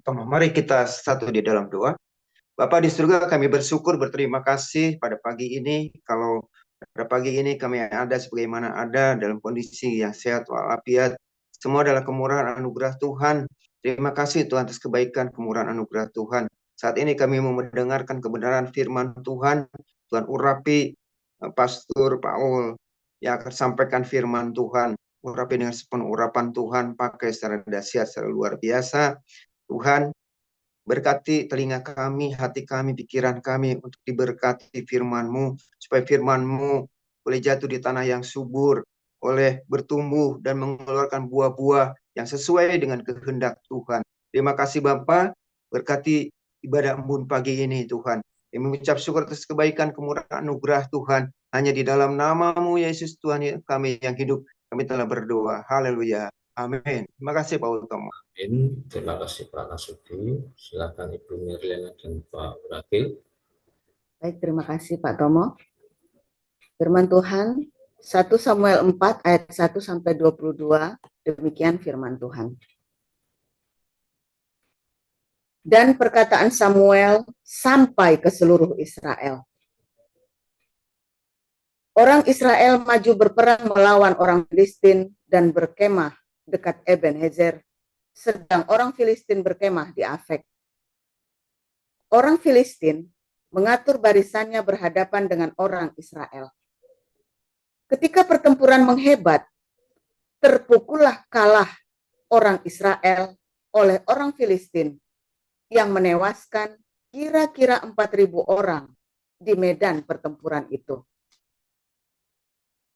Mari kita satu di dalam doa. Bapa di surga, kami bersyukur berterima kasih pada pagi ini. Kalau pada pagi ini kami ada sebagaimana ada dalam kondisi yang sehat walafiat. Semua adalah kemurahan anugerah Tuhan. Terima kasih Tuhan atas kebaikan kemurahan anugerah Tuhan. Saat ini kami mau mendengarkan kebenaran firman Tuhan. Tuhan urapi Pastor Paul yang akan sampaikan firman Tuhan. Urapi dengan sepenuh urapan Tuhan, pakai secara dahsyat, secara luar biasa. Tuhan, berkati telinga kami, hati kami, pikiran kami untuk diberkati firman-Mu, supaya firman-Mu boleh jatuh di tanah yang subur, oleh bertumbuh dan mengeluarkan buah-buah yang sesuai dengan kehendak Tuhan. Terima kasih Bapa, berkati ibadah embun pagi ini Tuhan. Kami mengucap syukur atas kebaikan, kemurahan, anugerah Tuhan. Hanya di dalam nama-Mu Yesus Tuhan kami yang hidup, kami telah berdoa. Haleluya. Amin. Terima kasih Pak Utomo. Terima kasih Pak Nasuki. Silakan Ibu Mirliana dan Pak Wakil. Baik, terima kasih Pak Tomo. Firman Tuhan 1 Samuel 4 ayat 1 sampai 22, demikian firman Tuhan. Dan perkataan Samuel sampai ke seluruh Israel. Orang Israel maju berperang melawan orang Filistin dan berkemah dekat Ebenezer, sedang orang Filistin berkemah di Afek. Orang Filistin mengatur barisannya berhadapan dengan orang Israel. Ketika pertempuran menghebat, terpukullah kalah orang Israel oleh orang Filistin yang menewaskan kira-kira 4.000 orang di medan pertempuran itu.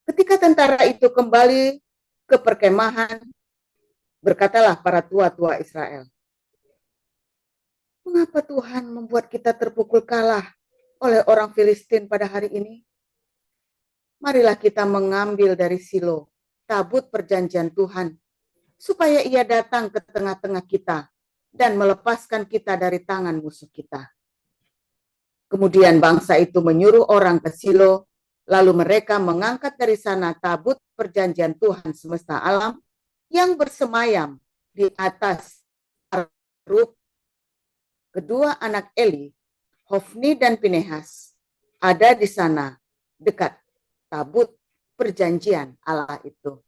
Ketika tentara itu kembali ke perkemahan, berkatalah para tua-tua Israel, "Mengapa Tuhan membuat kita terpukul kalah oleh orang Filistin pada hari ini? Marilah kita mengambil dari Silo tabut perjanjian Tuhan, supaya ia datang ke tengah-tengah kita dan melepaskan kita dari tangan musuh kita." Kemudian bangsa itu menyuruh orang ke Silo, lalu mereka mengangkat dari sana tabut perjanjian Tuhan semesta alam yang bersemayam di atas Aruk. Kedua anak Eli, Hofni dan Pinehas, ada di sana dekat tabut perjanjian Allah itu.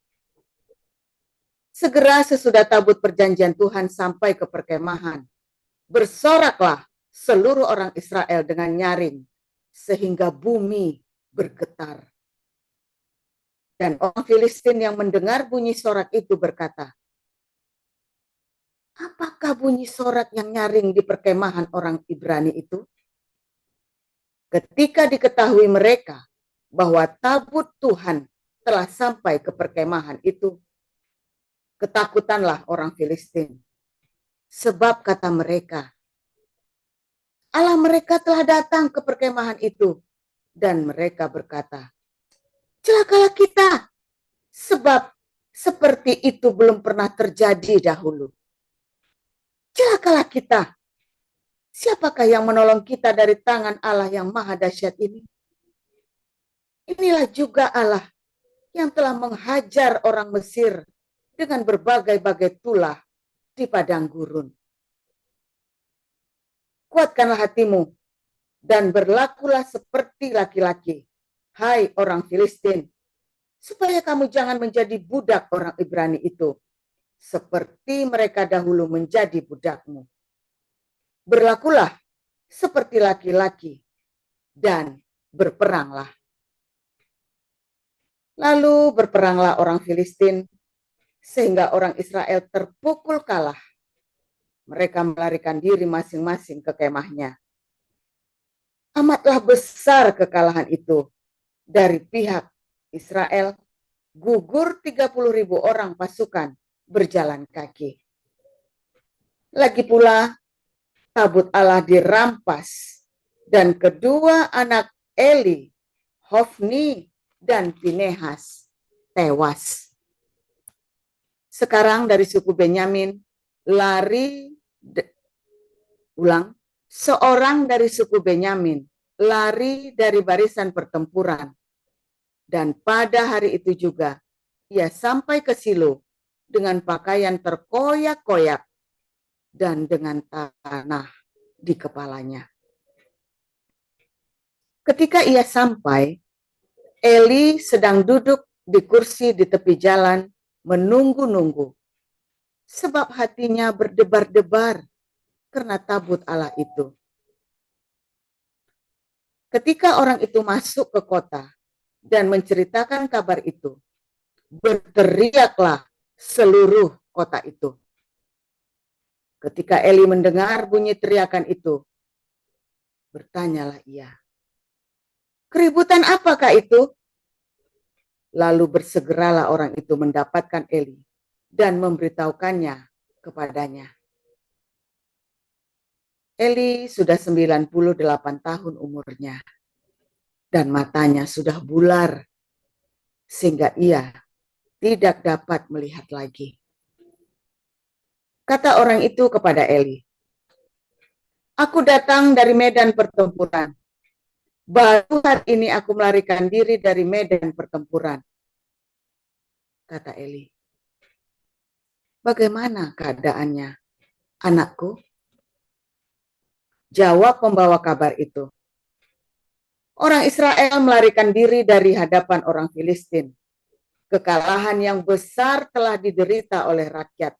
Segera sesudah tabut perjanjian Tuhan sampai ke perkemahan, bersoraklah seluruh orang Israel dengan nyaring, sehingga bumi bergetar. Dan orang Filistin yang mendengar bunyi sorak itu berkata, "Apakah bunyi sorak yang nyaring di perkemahan orang Ibrani itu?" Ketika diketahui mereka bahwa tabut Tuhan telah sampai ke perkemahan itu, ketakutanlah orang Filistin. Sebab kata mereka, Allah mereka telah datang ke perkemahan itu. Dan mereka berkata, "Celakalah kita, sebab seperti itu belum pernah terjadi dahulu. Celakalah kita, siapakah yang menolong kita dari tangan Allah yang maha dahsyat ini? Inilah juga Allah yang telah menghajar orang Mesir dengan berbagai-bagai tulah di padang gurun. Kuatkanlah hatimu dan berlakulah seperti laki-laki, hai orang Filistin, supaya kamu jangan menjadi budak orang Ibrani itu, seperti mereka dahulu menjadi budakmu. Berlakulah seperti laki-laki dan berperanglah." Lalu berperanglah orang Filistin, sehingga orang Israel terpukul kalah. Mereka melarikan diri masing-masing ke kemahnya. Amatlah besar kekalahan itu dari pihak Israel, gugur 30.000 orang pasukan berjalan kaki. Lagi pula tabut Allah dirampas dan kedua anak Eli, Hofni dan Pinehas tewas. Sekarang dari suku Benyamin seorang dari suku Benyamin lari dari barisan pertempuran. Dan pada hari itu juga ia sampai ke Silo dengan pakaian terkoyak-koyak dan dengan tanah di kepalanya. Ketika ia sampai, Eli sedang duduk di kursi di tepi jalan menunggu-nunggu, sebab hatinya berdebar-debar karena tabut Allah itu. Ketika orang itu masuk ke kota dan menceritakan kabar itu, berteriaklah seluruh kota itu. Ketika Eli mendengar bunyi teriakan itu, bertanyalah ia, "Keributan apakah itu?" Lalu bersegeralah orang itu mendapatkan Eli dan memberitahukannya kepadanya. Eli sudah 98 tahun umurnya dan matanya sudah bular sehingga ia tidak dapat melihat lagi. Kata orang itu kepada Eli, "Aku datang dari medan pertempuran. Baru hari ini aku melarikan diri dari medan pertempuran." Kata Eli, "Bagaimana keadaannya, anakku?" Jawab pembawa kabar itu, "Orang Israel melarikan diri dari hadapan orang Filistin. Kekalahan yang besar telah diderita oleh rakyat.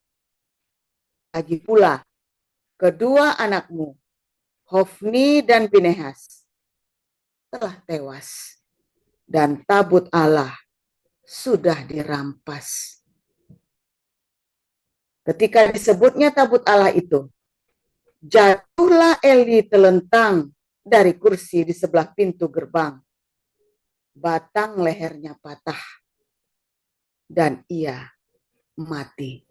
Lagi pula, kedua anakmu, Hofni dan Pinehas, telah tewas, dan tabut Allah sudah dirampas." Ketika disebutnya tabut Allah itu, jatuhlah Eli telentang dari kursi di sebelah pintu gerbang. Batang lehernya patah, dan ia mati.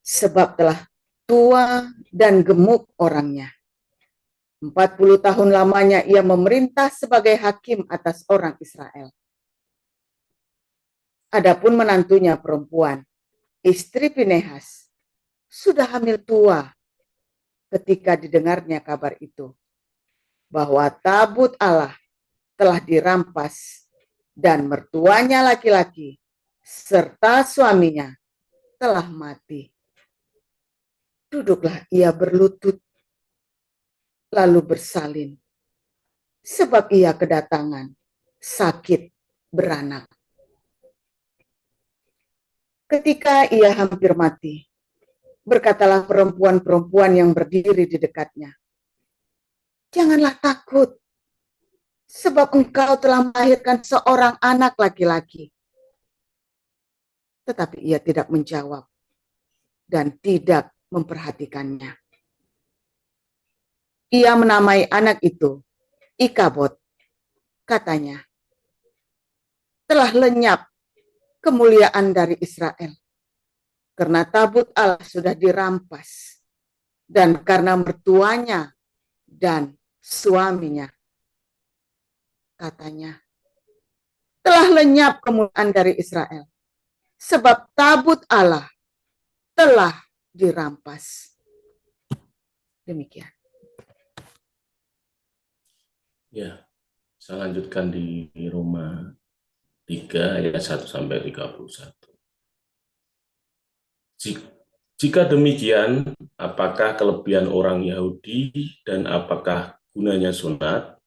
Sebab telah tua dan gemuk orangnya. 40 tahun lamanya ia memerintah sebagai hakim atas orang Israel. Adapun menantunya perempuan, istri Pinehas, sudah hamil tua ketika didengarnya kabar itu, bahwa tabut Allah telah dirampas dan mertuanya laki-laki serta suaminya telah mati. Duduklah ia berlutut, lalu bersalin, sebab ia kedatangan sakit beranak. Ketika ia hampir mati, berkatalah perempuan-perempuan yang berdiri di dekatnya, "Janganlah takut, sebab engkau telah melahirkan seorang anak laki-laki." Tetapi ia tidak menjawab dan tidak memperhatikannya. Ia menamai anak itu Ikabod. Katanya, "Telah lenyap kemuliaan dari Israel, karena tabut Allah sudah dirampas, dan karena mertuanya dan suaminya." Katanya, "Telah lenyap kemuliaan dari Israel, sebab tabut Allah telah dirampas." Demikian. Ya, saya lanjutkan di Roma 3 ayat 1 sampai 31. Jika demikian, apakah kelebihan orang Yahudi dan apakah gunanya sunat?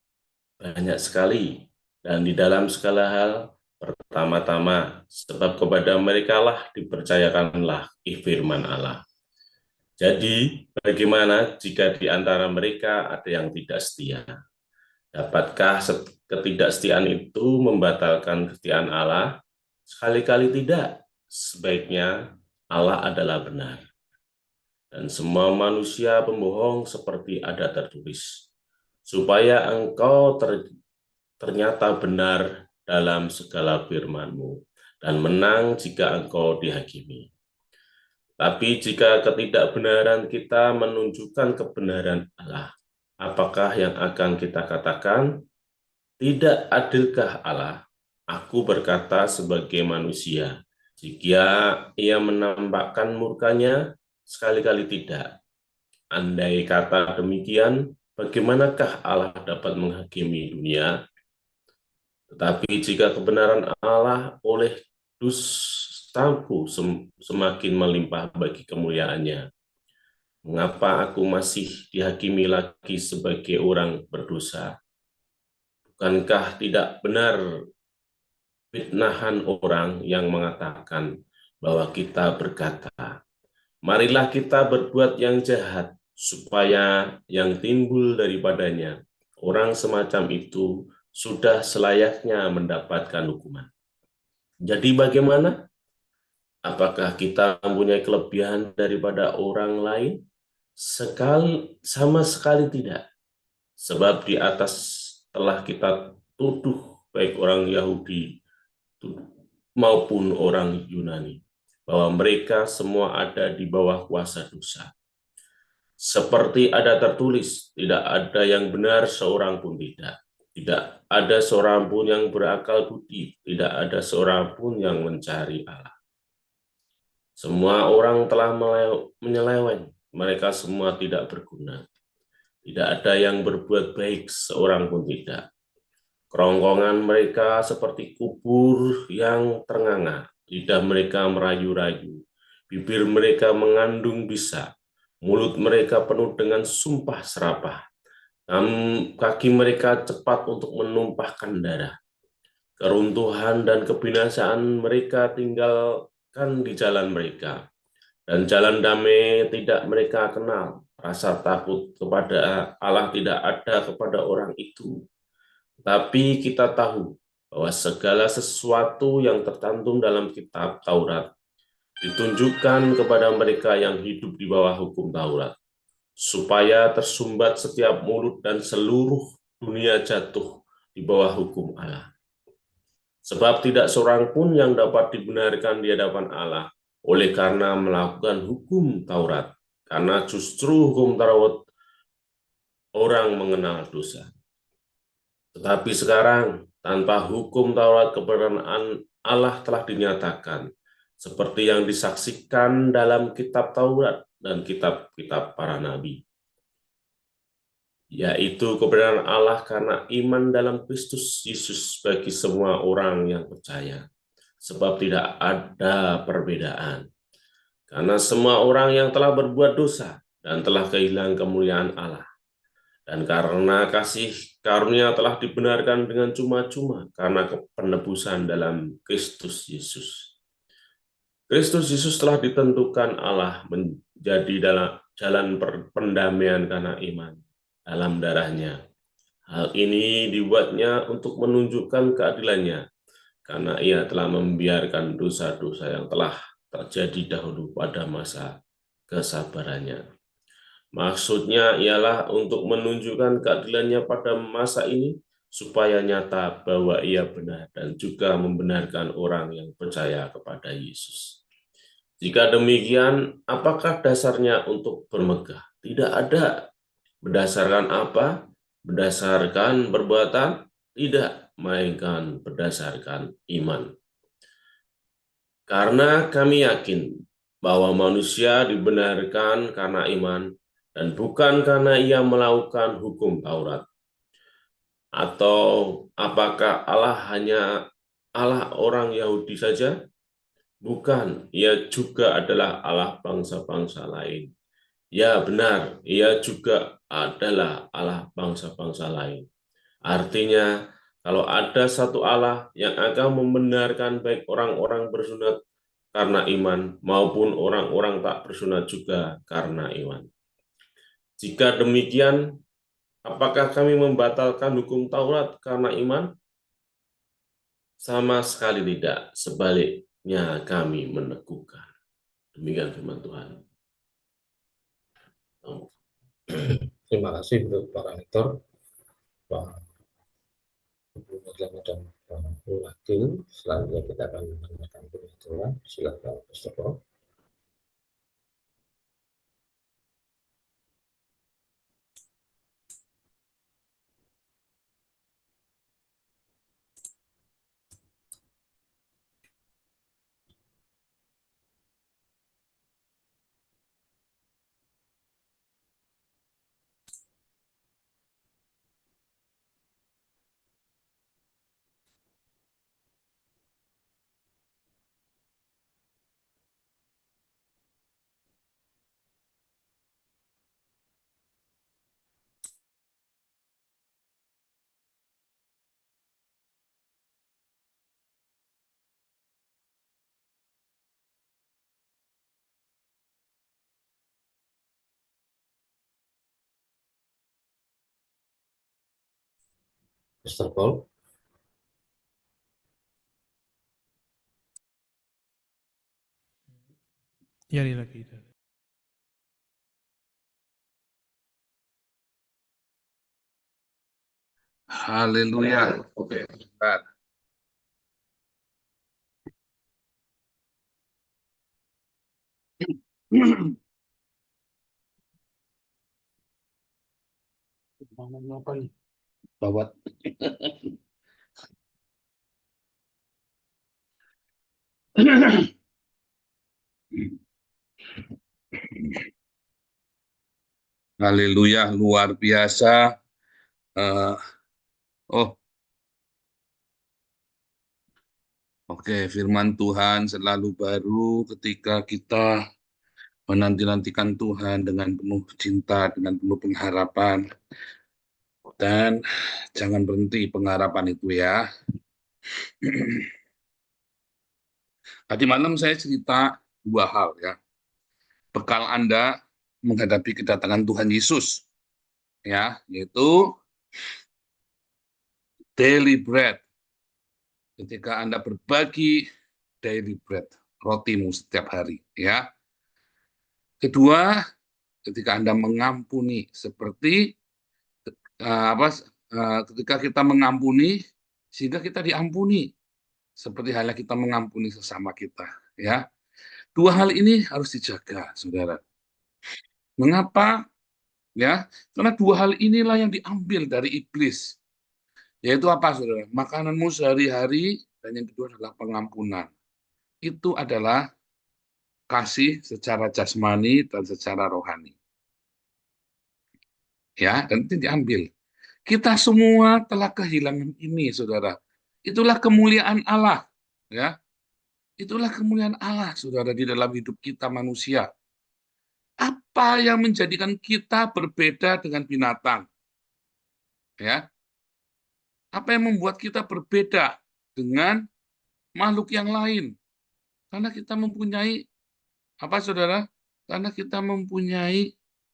Banyak sekali, dan di dalam segala hal, pertama-tama, sebab kepada mereka lah dipercayakanlah firman Allah. Jadi, bagaimana jika di antara mereka ada yang tidak setia? Dapatkah ketidaksetiaan itu membatalkan kesetiaan Allah? Sekali-kali tidak. Sebaiknya Allah adalah benar. Dan semua manusia pembohong seperti ada tertulis. Supaya engkau ternyata benar dalam segala firman-Mu dan menang jika engkau dihakimi. Tapi jika ketidakbenaran kita menunjukkan kebenaran Allah, apakah yang akan kita katakan? Tidak adilkah Allah? Aku berkata sebagai manusia, jika ia menampakkan murkanya, sekali-kali tidak. Andai kata demikian, bagaimanakah Allah dapat menghakimi dunia? Tetapi jika kebenaran Allah oleh kustaku semakin melimpah bagi kemuliaannya. Mengapa aku masih dihakimi lagi sebagai orang berdosa? Bukankah tidak benar fitnahan orang yang mengatakan bahwa kita berkata, marilah kita berbuat yang jahat, supaya yang timbul daripadanya orang semacam itu sudah selayaknya mendapatkan hukuman. Jadi bagaimana? Apakah kita mempunyai kelebihan daripada orang lain? Sama sekali tidak. Sebab di atas telah kita tuduh baik orang Yahudi maupun orang Yunani, bahwa mereka semua ada di bawah kuasa dosa. Seperti ada tertulis, tidak ada yang benar seorang pun tidak. Tidak ada seorang pun yang berakal budi, tidak ada seorang pun yang mencari Allah. Semua orang telah menyeleweng, mereka semua tidak berguna. Tidak ada yang berbuat baik, seorang pun tidak. Kerongkongan mereka seperti kubur yang ternganga, lidah mereka merayu-rayu, bibir mereka mengandung bisa, mulut mereka penuh dengan sumpah serapah, kaki mereka cepat untuk menumpahkan darah. Keruntuhan dan kebinasaan mereka tinggalkan di jalan mereka, dan jalan damai tidak mereka kenal. Rasa takut kepada Allah tidak ada kepada orang itu. Tapi kita tahu bahwa segala sesuatu yang tercantum dalam kitab Taurat ditunjukkan kepada mereka yang hidup di bawah hukum Taurat, supaya tersumbat setiap mulut dan seluruh dunia jatuh di bawah hukum Allah. Sebab tidak seorang pun yang dapat dibenarkan di hadapan Allah oleh karena melakukan hukum Taurat, karena justru hukum Taurat orang mengenal dosa. Tetapi sekarang, tanpa hukum Taurat, kebenaran Allah telah dinyatakan, seperti yang disaksikan dalam kitab Taurat dan kitab-kitab para nabi, yaitu kebenaran Allah karena iman dalam Kristus Yesus bagi semua orang yang percaya, sebab tidak ada perbedaan. Karena semua orang yang telah berbuat dosa dan telah kehilangan kemuliaan Allah, dan karena kasih karunia telah dibenarkan dengan cuma-cuma karena penebusan dalam Kristus Yesus. Kristus Yesus telah ditentukan Allah menjadi dalam jalan pendamaian karena iman dalam darahnya. Hal ini dibuatnya untuk menunjukkan keadilannya, karena ia telah membiarkan dosa-dosa yang telah terjadi dahulu pada masa kesabarannya. Maksudnya ialah untuk menunjukkan keadilannya pada masa ini, supaya nyata bahwa ia benar dan juga membenarkan orang yang percaya kepada Yesus. Jika demikian, apakah dasarnya untuk bermegah? Tidak ada. Berdasarkan apa? Berdasarkan perbuatan? Tidak, melainkan berdasarkan iman. Karena kami yakin bahwa manusia dibenarkan karena iman, dan bukan karena ia melakukan hukum Taurat. Atau apakah Allah hanya Allah orang Yahudi saja? Bukan, ia juga adalah Allah bangsa-bangsa lain. Ya benar, ia juga adalah Allah bangsa-bangsa lain. Artinya, kalau ada satu Allah yang akan membenarkan baik orang-orang bersunat karena iman maupun orang-orang tak bersunat juga karena iman. Jika demikian, apakah kami membatalkan hukum Taurat karena iman? Sama sekali tidak, sebaliknya kami meneguhkan. Demikian firman Tuhan. Terima kasih untuk Pak Rektor, Pak Ibu Merlana dan Pak Wakil. Selanjutnya kita akan mendengarkan pembicaraan. Silakan, Pak. Mr. Paul. Yari lagi. Haleluya. Oke, bentar. Mana apa nih? Bawa. Haleluya, luar biasa. Eh, oh, oke, firman Tuhan selalu baru ketika kita menanti-nantikan Tuhan dengan penuh cinta, dengan penuh pengharapan. Dan jangan berhenti pengharapan itu ya. Tadi malam saya cerita dua hal ya. Bekal Anda menghadapi kedatangan Tuhan Yesus. Ya, yaitu daily bread. Ketika Anda berbagi daily bread, rotimu setiap hari, ya. Kedua, ketika Anda mengampuni seperti ketika kita mengampuni sehingga kita diampuni seperti halnya kita mengampuni sesama kita, ya. Dua hal ini harus dijaga, Saudara. Mengapa? Ya, karena dua hal inilah yang diambil dari iblis. Yaitu apa, Saudara? Makananmu sehari-hari, dan yang kedua adalah pengampunan. Itu adalah kasih secara jasmani dan secara rohani. Ya, dan itu diambil. Kita semua telah kehilangan ini, Saudara. Itulah kemuliaan Allah, ya. Itulah kemuliaan Allah, Saudara, di dalam hidup kita manusia. Apa yang menjadikan kita berbeda dengan binatang? Ya. Apa yang membuat kita berbeda dengan makhluk yang lain? Karena kita mempunyai apa, Saudara? Karena kita mempunyai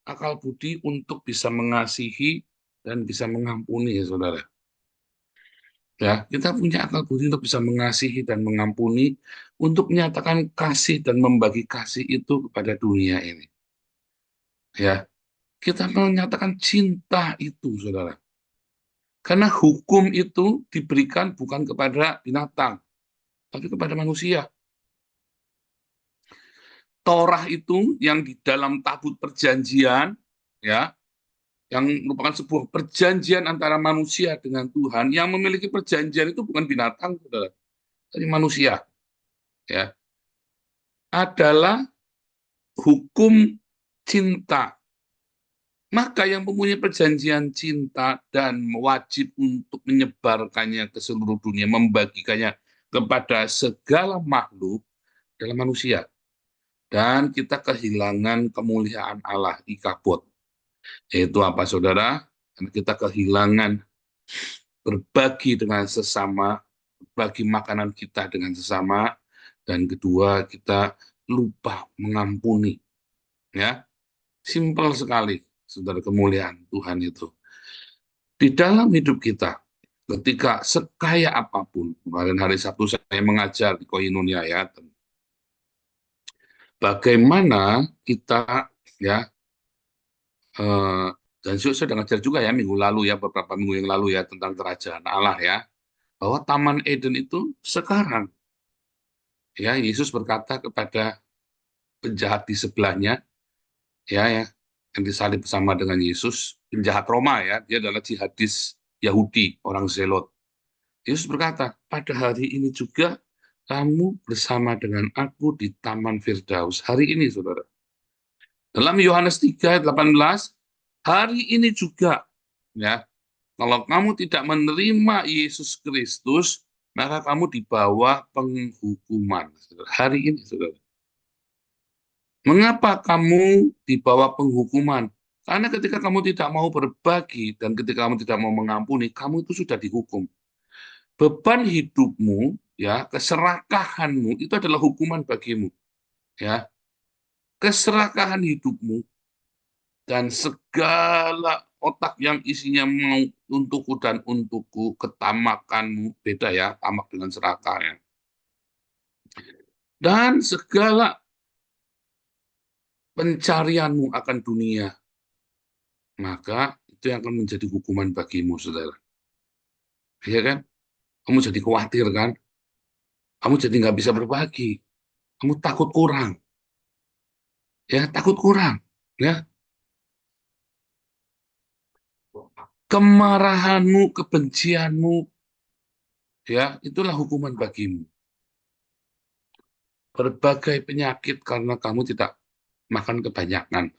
akal budi untuk bisa mengasihi dan bisa mengampuni, ya, Saudara. Ya, kita punya akal budi untuk bisa mengasihi dan mengampuni, untuk menyatakan kasih dan membagi kasih itu kepada dunia ini. Ya, kita menyatakan cinta itu, Saudara. Karena hukum itu diberikan bukan kepada binatang, tapi kepada manusia. Torah itu yang di dalam tabut perjanjian, ya, yang merupakan sebuah perjanjian antara manusia dengan Tuhan, yang memiliki perjanjian itu bukan binatang, Saudara, tapi manusia, ya, adalah hukum cinta. Maka yang mempunyai perjanjian cinta dan wajib untuk menyebarkannya ke seluruh dunia, membagikannya kepada segala makhluk adalah manusia. Dan kita kehilangan kemuliaan Allah, ikabot. Yaitu apa, Saudara? Karena kita kehilangan berbagi dengan sesama, berbagi makanan kita dengan sesama, dan kedua, kita lupa mengampuni. Ya, simpel sekali, Saudara, kemuliaan Tuhan itu. Di dalam hidup kita, ketika sekaya apapun, kemarin hari Sabtu saya mengajar di Koinonia, ya, bagaimana kita, ya, dan saya sudah ngajar juga ya minggu lalu, ya, beberapa minggu yang lalu, ya, tentang kerajaan Allah, ya, bahwa Taman Eden itu sekarang, ya, Yesus berkata kepada penjahat di sebelahnya, ya, yang disalib bersama dengan Yesus, penjahat Roma, ya, dia adalah jihadis Yahudi, orang Zelot. Yesus berkata, pada hari ini juga kamu bersama dengan aku di Taman Firdaus. Hari ini, Saudara. Dalam Yohanes 3:18, hari ini juga, ya, kalau kamu tidak menerima Yesus Kristus, maka kamu di bawah penghukuman. Hari ini, Saudara. Mengapa kamu di bawah penghukuman? Karena ketika kamu tidak mau berbagi dan ketika kamu tidak mau mengampuni, kamu itu sudah dihukum. Beban hidupmu, ya, keserakahanmu itu adalah hukuman bagimu, ya. Keserakahan hidupmu dan segala otak yang isinya mau untukku dan untukku, ketamakanmu, beda ya, tamak dengan serakah ya. Dan segala pencarianmu akan dunia, maka itu yang akan menjadi hukuman bagimu, saudara. Iya kan? Kamu jadi khawatir kan? Kamu jadi nggak bisa berbagi. Kamu takut kurang. Ya, takut kurang. Ya, kemarahanmu, kebencianmu, ya, itulah hukuman bagimu. Berbagai penyakit karena kamu tidak makan kebanyakan.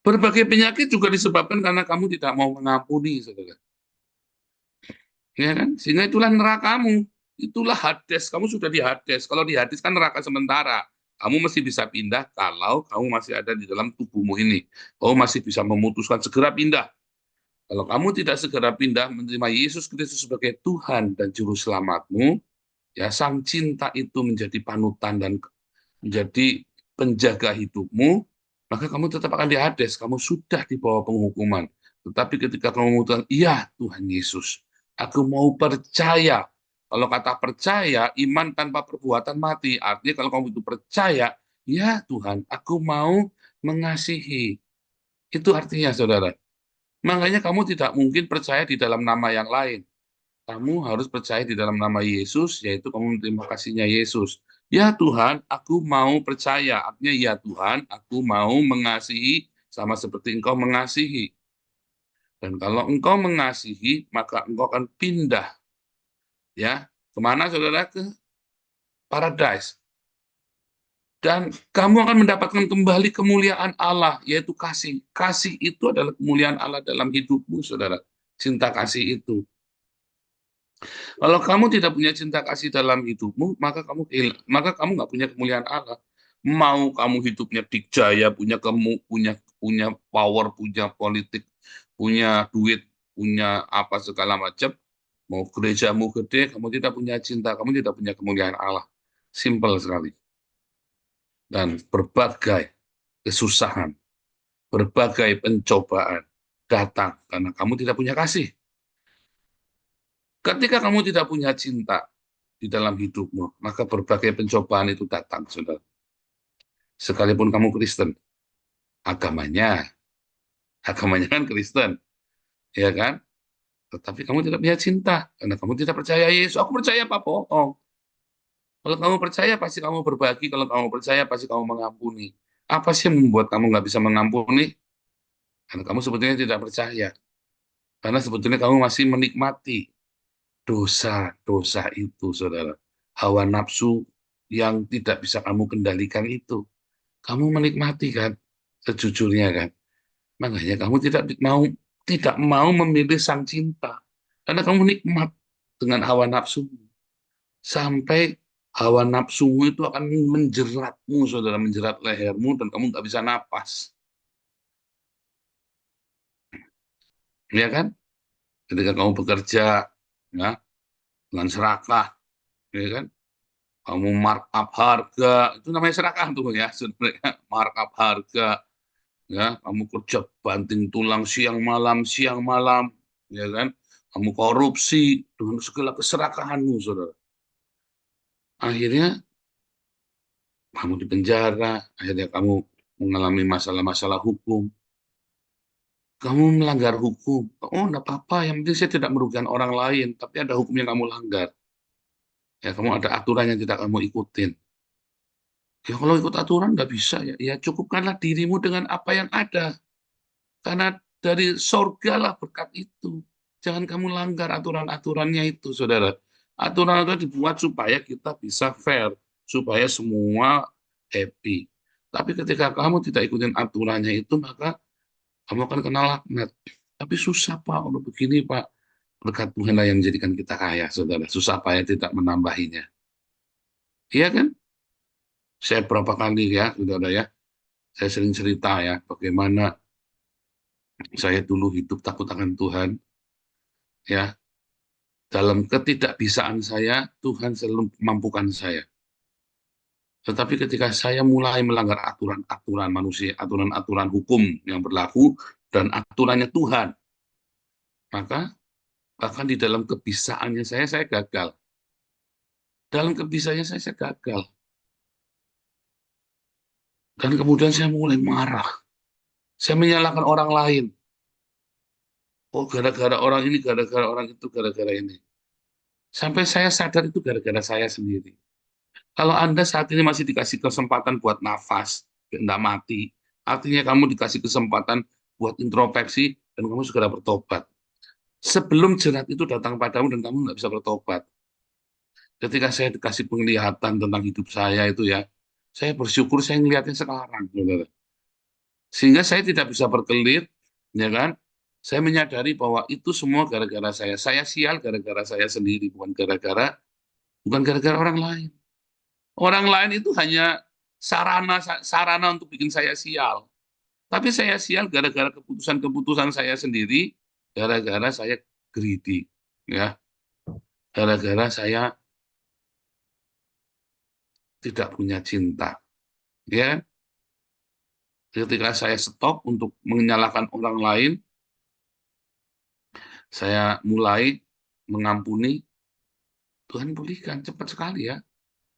Berbagai penyakit juga disebabkan karena kamu tidak mau mengampuni, saudara. Ya kan? Sehingga itulah nerakamu. Itulah Hades. Kamu sudah di Hades. Kalau di Hades kan neraka sementara. Kamu masih bisa pindah kalau kamu masih ada di dalam tubuhmu ini. Kamu masih bisa memutuskan segera pindah. Kalau kamu tidak segera pindah menerima Yesus Kristus sebagai Tuhan dan Juru Selamatmu, ya Sang Cinta itu menjadi panutan dan menjadi penjaga hidupmu, maka kamu tetap akan di Hades. Kamu sudah di bawah penghukuman. Tetapi ketika kamu memutuskan, iya Tuhan Yesus, aku mau percaya. Kalau kata percaya, iman tanpa perbuatan mati. Artinya kalau kamu itu percaya, ya Tuhan, aku mau mengasihi. Itu artinya, saudara. Makanya kamu tidak mungkin percaya di dalam nama yang lain. Kamu harus percaya di dalam nama Yesus, yaitu kamu menerima kasihnya Yesus. Ya Tuhan, aku mau percaya. Artinya, ya Tuhan, aku mau mengasihi sama seperti Engkau mengasihi. Dan kalau Engkau mengasihi, maka Engkau akan pindah. Ya, kemana saudara? Ke paradise. Dan kamu akan mendapatkan kembali kemuliaan Allah, yaitu kasih. Kasih itu adalah kemuliaan Allah dalam hidupmu, saudara. Cinta kasih itu. Kalau kamu tidak punya cinta kasih dalam hidupmu, maka kamu nggak punya kemuliaan Allah. Mau kamu hidupnya dikjaya, punya power, punya politik, punya duit, punya apa segala macam, mau gerejamu gede, kamu tidak punya cinta, kamu tidak punya kemuliaan Allah. Simple sekali. Dan berbagai kesusahan, berbagai pencobaan datang karena kamu tidak punya kasih. Ketika kamu tidak punya cinta di dalam hidupmu, maka berbagai pencobaan itu datang, saudara. Sekalipun kamu Kristen, agamanya kan Kristen, ya kan? Tetapi kamu tidak punya cinta, karena kamu tidak percaya Yesus. Aku percaya apa bohong. Kalau kamu percaya, pasti kamu berbagi. Kalau kamu percaya, pasti kamu mengampuni. Apa sih yang membuat kamu nggak bisa mengampuni? Karena kamu sebetulnya tidak percaya. Karena sebetulnya kamu masih menikmati dosa-dosa itu, saudara. Hawa nafsu yang tidak bisa kamu kendalikan itu. Kamu menikmati kan, sejujurnya kan. Makanya kamu tidak mau memilih Sang Cinta. Karena kamu nikmat dengan hawa nafsu. Sampai hawa nafsumu itu akan menjeratmu, saudara, menjerat lehermu, dan kamu nggak bisa napas. Ya kan? Ketika kamu bekerja, ya, dengan serakah, ya kan? Kamu markup harga, itu namanya serakah tuh ya, sebenarnya markup harga, ya, kamu kerja banting tulang siang malam, ya kan? Kamu korupsi dengan segala keserakahanmu, saudara. Akhirnya kamu di penjara, akhirnya kamu mengalami masalah-masalah hukum. Kamu melanggar hukum. Oh, enggak apa-apa, yang penting saya tidak merugikan orang lain, tapi ada hukum yang kamu langgar. Ya, kamu ada aturan yang tidak kamu ikutin. Ya, kalau ikut aturan nggak bisa, ya cukupkanlah dirimu dengan apa yang ada. Karena dari sorga lah berkat itu. Jangan kamu langgar aturan-aturannya itu, saudara. Aturan-aturan dibuat supaya kita bisa fair, supaya semua happy. Tapi ketika kamu tidak ikutin aturannya itu, maka kamu akan kena laknat. Tapi susah, Pak. Kalau begini, Pak. Berkat Tuhan lah yang menjadikan kita kaya, saudara. Susah payah tidak menambahinya. Iya kan? Saya berapa kali ya, saudara ya. Saya sering cerita ya, bagaimana saya dulu hidup takut akan Tuhan. Ya, dalam ketidakbisaan saya, Tuhan selalu mampukan saya. Tetapi ketika saya mulai melanggar aturan-aturan manusia, aturan-aturan hukum yang berlaku, dan aturannya Tuhan, maka bahkan di dalam kebisaannya saya gagal. Dalam kebisaannya saya gagal. Dan kemudian saya mulai marah. Saya menyalahkan orang lain. Oh, gara-gara orang ini, gara-gara orang itu, gara-gara ini. Sampai saya sadar itu gara-gara saya sendiri. Kalau Anda saat ini masih dikasih kesempatan buat nafas, nggak mati, artinya kamu dikasih kesempatan buat introspeksi, dan kamu segera bertobat. Sebelum jerat itu datang padamu dan kamu nggak bisa bertobat. Ketika saya dikasih penglihatan tentang hidup saya itu ya, saya bersyukur saya ngelihatnya sekarang, saudara. Sehingga saya tidak bisa berkelit, ya kan? Saya menyadari bahwa itu semua gara-gara saya. Saya sial gara-gara saya sendiri, bukan gara-gara orang lain. Orang lain itu hanya sarana untuk bikin saya sial. Tapi saya sial gara-gara keputusan-keputusan saya sendiri, gara-gara saya greedy, ya. Gara-gara saya tidak punya cinta, ya. Ketika saya stop untuk menyalahkan orang lain, saya mulai mengampuni, Tuhan pulihkan cepat sekali ya,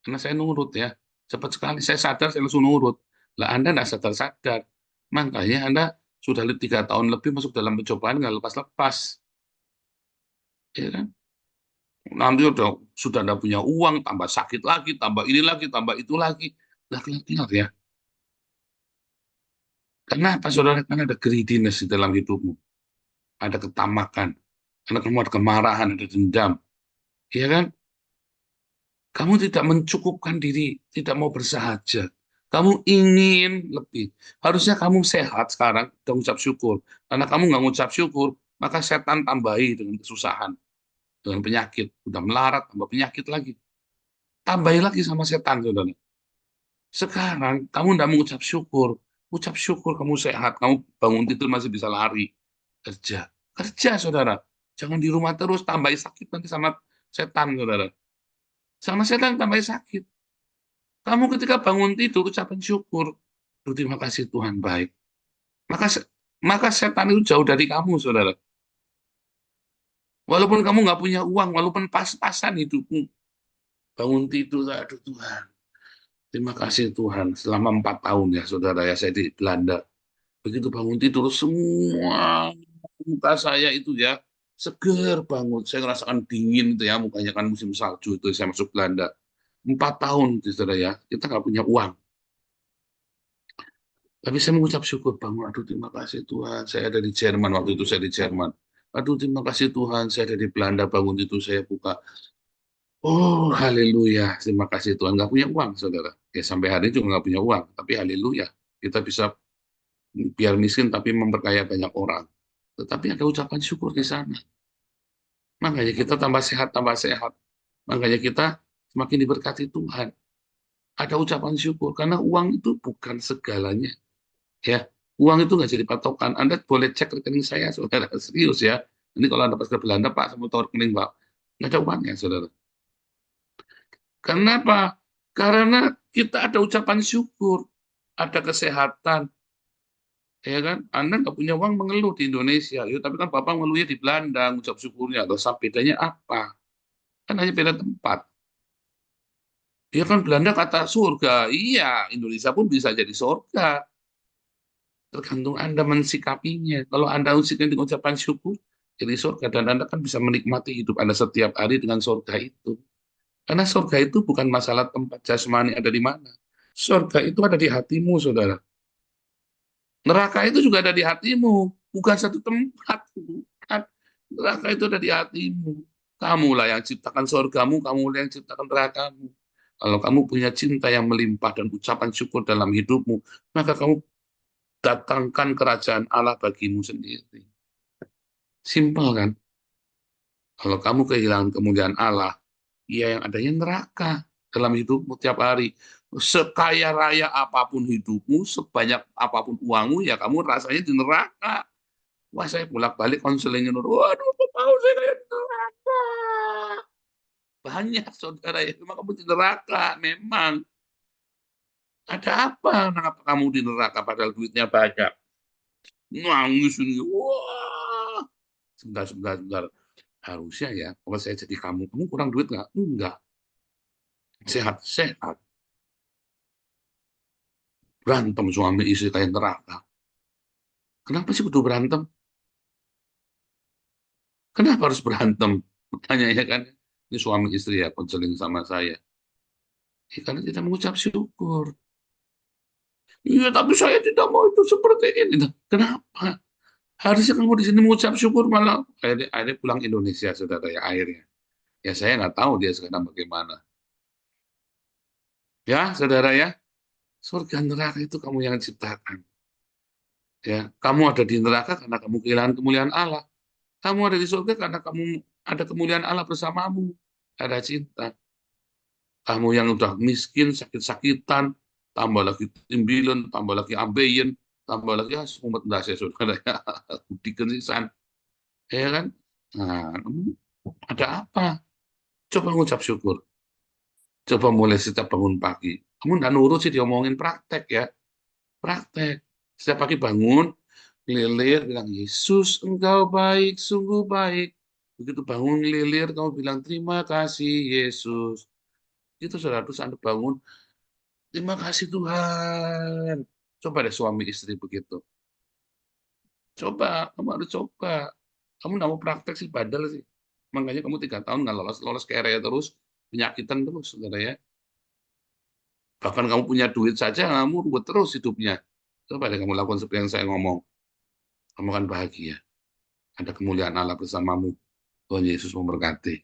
karena saya nurut ya, cepat sekali. Saya sadar, saya langsung nurut. Lah Anda nggak sadar-sadar, makanya Anda sudah 3 tahun lebih masuk dalam pencobaan nggak lepas-lepas, ya kan? Nanti sudah nggak punya uang, tambah sakit lagi, tambah ini lagi, tambah itu lagi, nggak kelar ya. Kenapa saudara? Karena ada greediness di dalam hidupmu, ada ketamakan, karena kamu ada kemarahan, ada dendam, ya kan? Kamu tidak mencukupkan diri, tidak mau bersahaja. Kamu ingin lebih. Harusnya kamu sehat sekarang, dan ucap syukur. Karena kamu nggak ngucap syukur, maka setan tambahi dengan kesusahan, dengan penyakit. Udah melarat, tambah penyakit lagi. Tambahi lagi sama setan, saudara. Sekarang kamu nggak mengucap syukur. Ucap syukur kamu sehat, kamu bangun tidur masih bisa lari. Kerja. Kerja, saudara. Jangan di rumah terus, tambahi sakit nanti sama setan, saudara. Sama setan tambahi sakit. Kamu ketika bangun tidur, ucapan syukur. Terima kasih Tuhan baik. Maka setan itu jauh dari kamu, saudara. Walaupun kamu nggak punya uang, walaupun pas-pasan hidupmu. Bangun tidur, aduh Tuhan. Terima kasih Tuhan. Selama 4 tahun ya, saudara ya, saya di Belanda. Begitu bangun tidur, semua muka saya itu ya, seger banget. Saya ngerasakan dingin itu ya, mukanya kan musim salju itu, saya masuk Belanda. 4 tahun, saudara ya, kita nggak punya uang. Tapi saya mengucap syukur, bangun, aduh terima kasih Tuhan, saya ada di Jerman, waktu itu saya di Jerman. Aduh terima kasih Tuhan, saya ada di Belanda, bangun itu saya buka. Oh haleluya, terima kasih Tuhan, nggak punya uang saudara. Ya sampai hari ini juga nggak punya uang, tapi haleluya, kita bisa biar miskin tapi memperkaya banyak orang. Tetapi ada ucapan syukur di sana. Makanya kita tambah sehat, tambah sehat. Makanya kita semakin diberkati Tuhan. Ada ucapan syukur, karena uang itu bukan segalanya. Ya, uang itu nggak jadi patokan. Anda boleh cek rekening saya, saudara. Serius ya. Ini kalau Anda pas ke Belanda, Pak, saya mau tahu rekening, Pak. Nggak ada uangnya, saudara. Kenapa? Karena kita ada ucapan syukur, ada kesehatan. Ya kan? Anda nggak punya uang mengeluh di Indonesia. Ya, tapi kan Bapak mengeluhnya di Belanda, ngucap syukurnya. Atau bedanya apa? Kan hanya beda tempat. Dia kan Belanda kata surga. Iya, Indonesia pun bisa jadi surga. Tergantung Anda mensikapinya. Kalau Anda usikan dengan ucapan syukur, jadi surga. Dan Anda kan bisa menikmati hidup Anda setiap hari dengan surga itu. Karena surga itu bukan masalah tempat jasmani ada di mana. Surga itu ada di hatimu, saudara. Neraka itu juga ada di hatimu. Bukan satu tempat. Bukan. Neraka itu ada di hatimu. Kamulah yang ciptakan surgamu, kamulah yang ciptakan nerakamu. Kalau kamu punya cinta yang melimpah dan ucapan syukur dalam hidupmu, maka kamu datangkan kerajaan Allah bagimu sendiri. Simpel kan? Kalau kamu kehilangan kemuliaan Allah, ya yang adanya neraka dalam hidupmu tiap hari. Sekaya raya apapun hidupmu, sebanyak apapun uangmu, ya kamu rasanya di neraka. Wah, saya bolak-balik konselingnya, waduh, mau saya kayak di neraka. Banyak, saudara, ya, memang kamu di neraka, memang. Ada apa? Kenapa kamu di neraka padahal duitnya banyak? nangis ini. Wah, sebentar. Harusnya ya, kalau saya jadi kamu kurang duit nggak? Enggak. Sehat. Berantem suami istri kayak neraka. Kenapa sih kudu berantem? Kenapa harus berantem? Pertanyaannya kan, ini suami istri ya, konseling sama saya. Ya, karena tidak mengucap syukur. Iya, tapi saya tidak mau itu seperti ini. Kenapa? Harusnya kamu di sini mengucap syukur malah akhirnya pulang Indonesia, saudara ya, akhirnya. Ya saya nggak tahu dia sekarang bagaimana. Ya, saudara ya, surga neraka itu kamu yang ciptakan. Ya, kamu ada di neraka karena kamu kehilangan kemuliaan Allah. Kamu ada di surga karena kamu ada kemuliaan Allah bersamamu. Ada cinta. Kamu yang udah miskin, sakit-sakitan, tambah lagi timbilan, tambah lagi ambeien, tambah lagi sumpet ndas ya saudara ya, dikensisan, ya kan? Nah, ada apa? Coba ngucap syukur. Coba mulai setiap bangun pagi. Kamu nggak nurut sih diomongin praktek ya, praktek. Setiap pagi bangun, lilir bilang Yesus engkau baik, sungguh baik. Begitu bangun lilir, kamu bilang terima kasih Yesus. Itu saudara, terus Anda bangun, terima kasih Tuhan. Coba deh suami istri begitu. Coba, kamu harus coba. Kamu nggak mau praktek sih, badal sih. Makanya kamu 3 tahun nggak lolos kere terus, penyakitan terus, saudara ya. Bahkan kamu punya duit saja, kamu ruwet terus hidupnya. Coba deh kamu lakukan seperti yang saya ngomong. Kamu akan bahagia. Ada kemuliaan Allah bersamamu. Tuhan Yesus memberkati.